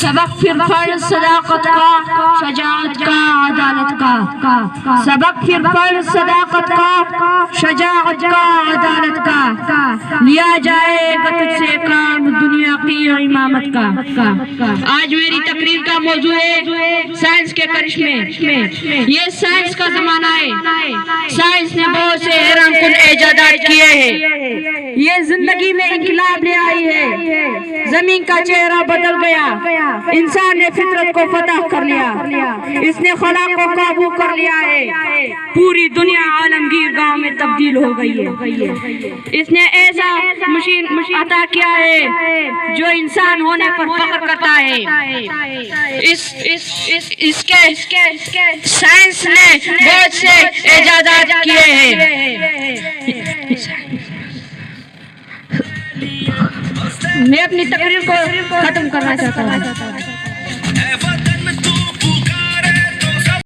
سبق پھر پڑھ صداقت کا، شجاعت کا، عدالت کا، سبق پھر پڑھ صداقت کا، شجاعت کا، عدالت کا، لیا جائے گا تجھ سے کام دنیا کی امامت کا۔ آج میری تقریر کا موضوع ہے سائنس کے کرشمے۔ یہ سائنس کا زمانہ ہے، سائنس نے بہت سے حیران کن ایجادات کیے ہیں، یہ زندگی میں انقلاب لے آئی ہے، زمین کا چہرہ بدل گیا، انسان نے فطرت کو فتح کر لیا، اس نے خلا کو قابو کر لیا ہے، پوری دنیا عالمگیر گاؤں میں تبدیل ہو گئی ہے، اس نے ایسا مشین عطا کیا ہے جو انسان ہونے پر فخر کرتا ہے۔ اس کے سائنس نے بہت سے ایجادات کیے ہیں۔ میں اپنی تقریر کو ختم کرنا چاہتا ہوں۔